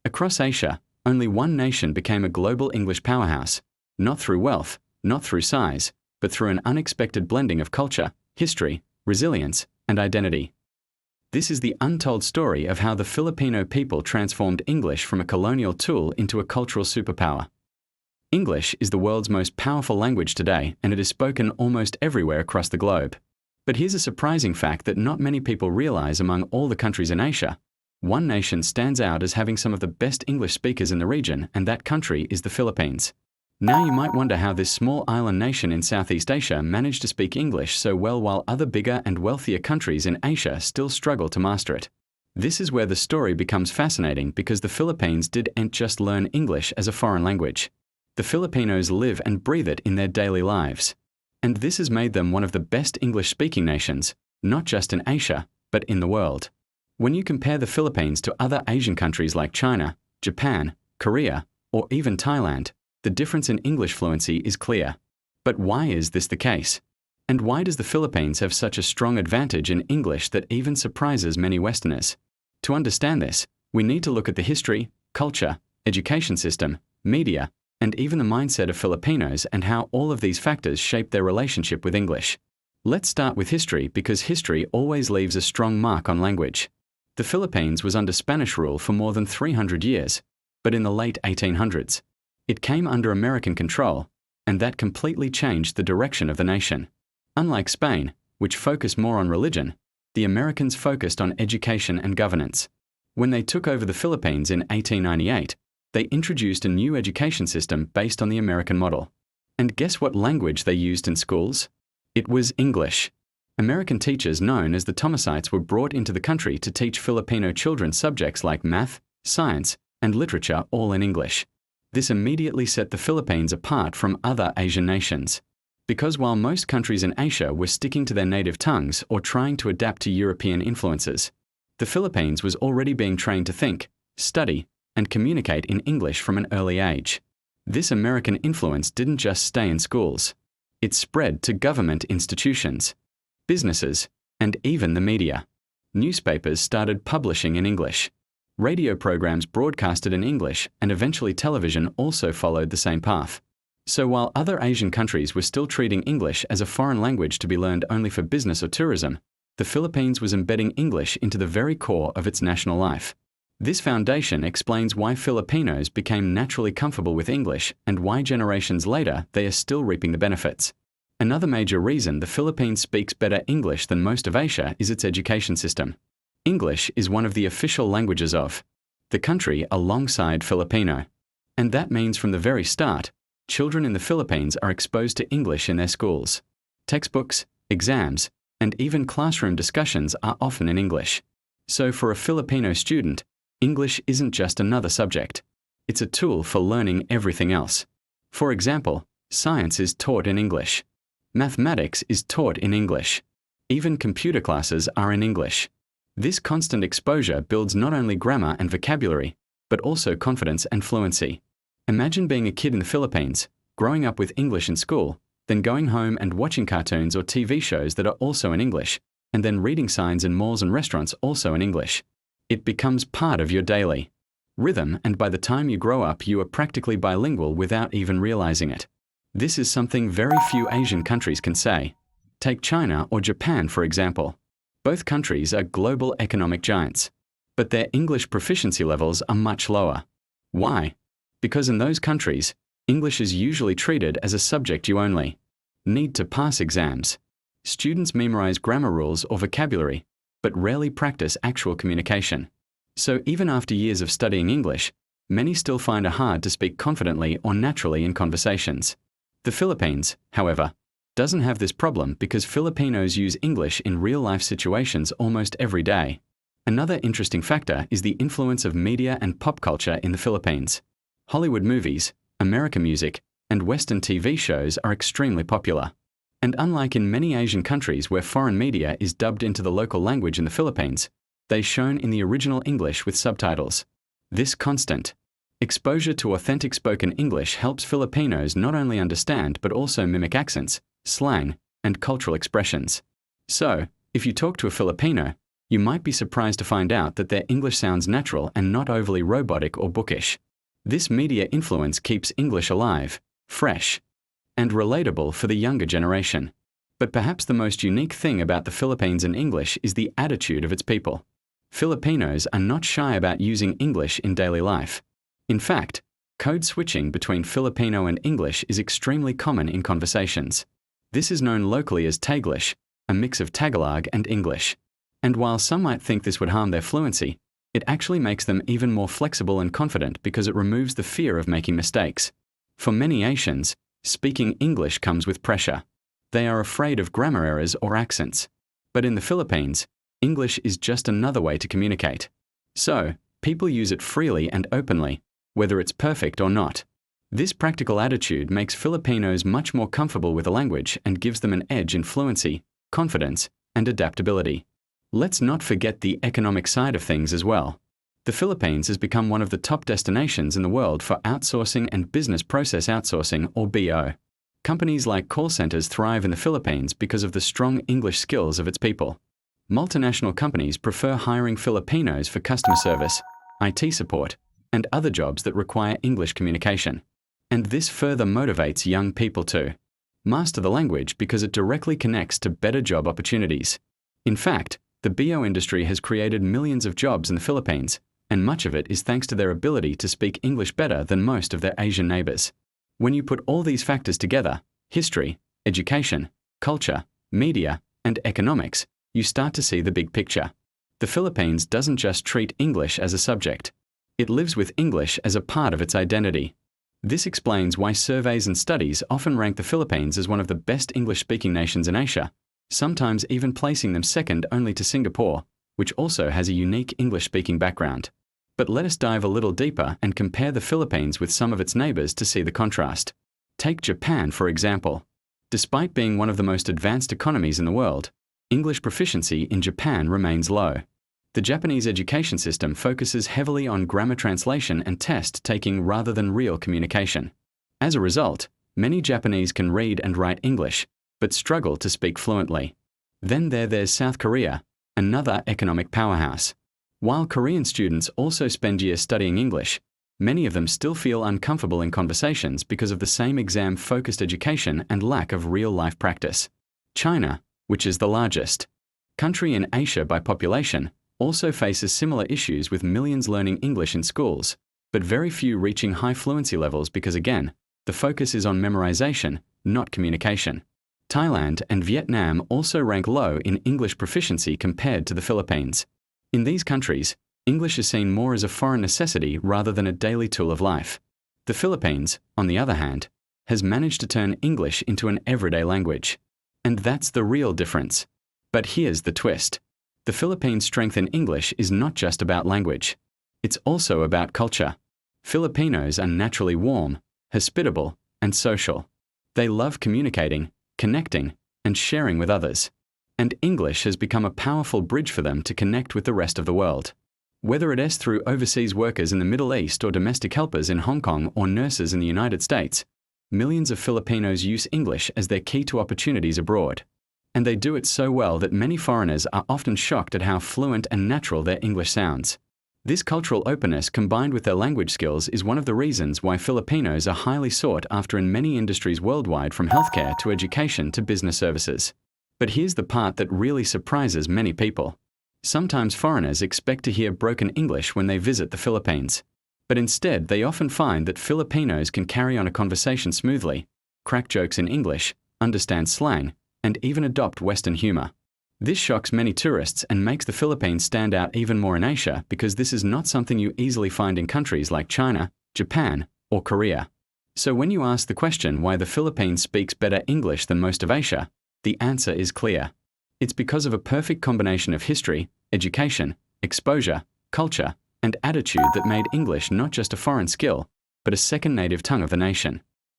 Across Asia, only one nation became a global English powerhouse, not through wealth, not through size, but through an unexpected blending of culture, history, resilience, and identity. This is the untold story of how the Filipino people transformed English from a colonial tool into a cultural superpower. English is the world's most powerful language today, and it is spoken almost everywhere across the globe. But here's a surprising fact that not many people realize among all the countries in Asia. One nation stands out as having some of the best English speakers in the region, and that country is the Philippines. Now you might wonder how this small island nation in Southeast Asia managed to speak English so well while other bigger and wealthier countries in Asia still struggle to master it. This is where the story becomes fascinating because the Philippines didn't just learn English as a foreign language. The Filipinos live and breathe it in their daily lives. And this has made them one of the best English-speaking nations, not just in Asia, but in the world. When you compare the Philippines to other Asian countries like China, Japan, Korea, or even Thailand, the difference in English fluency is clear. But why is this the case? And why does the Philippines have such a strong advantage in English that even surprises many Westerners? To understand this, we need to look at the history, culture, education system, media, and even the mindset of Filipinos and how all of these factors shape their relationship with English. Let's start with history because history always leaves a strong mark on language. The Philippines was under Spanish rule for more than 300 years, but in the late 1800s, it came under American control, and that completely changed the direction of the nation. Unlike Spain, which focused more on religion, the Americans focused on education and governance. When they took over the Philippines in 1898, they introduced a new education system based on the American model. And guess what language they used in schools? It was English. American teachers known as the Thomasites were brought into the country to teach Filipino children subjects like math, science, and literature all in English. This immediately set the Philippines apart from other Asian nations. Because while most countries in Asia were sticking to their native tongues or trying to adapt to European influences, the Philippines was already being trained to think, study, and communicate in English from an early age. This American influence didn't just stay in schools. It spread to government institutions, businesses, and even the media. Newspapers started publishing in English. Radio programs broadcasted in English, and eventually television also followed the same path. So while other Asian countries were still treating English as a foreign language to be learned only for business or tourism, the Philippines was embedding English into the very core of its national life. This foundation explains why Filipinos became naturally comfortable with English and why generations later they are still reaping the benefits. Another major reason the Philippines speaks better English than most of Asia is its education system. English is one of the official languages of the country alongside Filipino. And that means from the very start, children in the Philippines are exposed to English in their schools. Textbooks, exams, and even classroom discussions are often in English. So for a Filipino student, English isn't just another subject. It's a tool for learning everything else. For example, science is taught in English. Mathematics is taught in English. Even computer classes are in English. This constant exposure builds not only grammar and vocabulary, but also confidence and fluency. Imagine being a kid in the Philippines, growing up with English in school, then going home and watching cartoons or TV shows that are also in English, and then reading signs in malls and restaurants also in English. It becomes part of your daily rhythm, and by the time you grow up, you are practically bilingual without even realizing it. This is something very few Asian countries can say. Take China or Japan, for example. Both countries are global economic giants, but their English proficiency levels are much lower. Why? Because in those countries, English is usually treated as a subject you only need to pass exams. Students memorize grammar rules or vocabulary, but rarely practice actual communication. So even after years of studying English, many still find it hard to speak confidently or naturally in conversations. The Philippines, however, doesn't have this problem because Filipinos use English in real-life situations almost every day. Another interesting factor is the influence of media and pop culture in the Philippines. Hollywood movies, American music, and Western TV shows are extremely popular. And unlike in many Asian countries where foreign media is dubbed into the local language in the Philippines, they're shown in the original English with subtitles. This constant exposure to authentic spoken English helps Filipinos not only understand but also mimic accents, slang, and cultural expressions. So, if you talk to a Filipino, You might be surprised to find out that their English sounds natural and not overly robotic or bookish. This media influence keeps English alive, fresh, and relatable for the younger generation. But perhaps the most unique thing about the Philippines and English is the attitude of its people. Filipinos are not shy about using English in daily life. In fact, code switching between Filipino and English is extremely common in conversations. This is known locally as Taglish, a mix of Tagalog and English. And while some might think this would harm their fluency, it actually makes them even more flexible and confident because it removes the fear of making mistakes. For many Asians, speaking English comes with pressure. They are afraid of grammar errors or accents. But in the Philippines, English is just another way to communicate. So, people use it freely and openly, whether it's perfect or not. This practical attitude makes Filipinos much more comfortable with the language and gives them an edge in fluency, confidence, and adaptability. Let's not forget the economic side of things as well. The Philippines has become one of the top destinations in the world for outsourcing and business process outsourcing, or BO. Companies like call centers thrive in the Philippines because of the strong English skills of its people. Multinational companies prefer hiring Filipinos for customer service, IT support, and other jobs that require English communication. And this further motivates young people to master the language because it directly connects to better job opportunities. In fact, the BO industry has created millions of jobs in the Philippines, and much of it is thanks to their ability to speak English better than most of their Asian neighbors. When you put all these factors together, history, education, culture, media, and economics, you start to see the big picture. The Philippines doesn't just treat English as a subject. It lives with English as a part of its identity. This explains why surveys and studies often rank the Philippines as one of the best English-speaking nations in Asia, sometimes even placing them second only to Singapore, which also has a unique English-speaking background. But let us dive a little deeper and compare the Philippines with some of its neighbors to see the contrast. Take Japan, for example. Despite being one of the most advanced economies in the world, English proficiency in Japan remains low. The Japanese education system focuses heavily on grammar translation and test taking rather than real communication. As a result, many Japanese can read and write English, but struggle to speak fluently. Then there's South Korea, another economic powerhouse. While Korean students also spend years studying English, many of them still feel uncomfortable in conversations because of the same exam-focused education and lack of real-life practice. China, which is the largest country in Asia by population, also faces similar issues with millions learning English in schools, but very few reaching high fluency levels because, again, the focus is on memorization, not communication. Thailand and Vietnam also rank low in English proficiency compared to the Philippines. In these countries, English is seen more as a foreign necessity rather than a daily tool of life. The Philippines, on the other hand, has managed to turn English into an everyday language. And that's the real difference. But here's the twist. The Philippines' strength in English is not just about language. It's also about culture. Filipinos are naturally warm, hospitable, and social. They love communicating, connecting, and sharing with others. And English has become a powerful bridge for them to connect with the rest of the world. Whether it is through overseas workers in the Middle East or domestic helpers in Hong Kong or nurses in the United States, millions of Filipinos use English as their key to opportunities abroad. And they do it so well that many foreigners are often shocked at how fluent and natural their English sounds. This cultural openness combined with their language skills is one of the reasons why Filipinos are highly sought after in many industries worldwide, from healthcare to education to business services. But here's the part that really surprises many people. Sometimes foreigners expect to hear broken English when they visit the Philippines. But instead, they often find that Filipinos can carry on a conversation smoothly, crack jokes in English, understand slang, and even adopt Western humor. This shocks many tourists and makes the Philippines stand out even more in Asia because this is not something you easily find in countries like China, Japan, or Korea. So when you ask the question why the Philippines speaks better English than most of Asia, the answer is clear. It's because of a perfect combination of history, education, exposure, culture, and attitude that made English not just a foreign skill, but a second native tongue of the nation.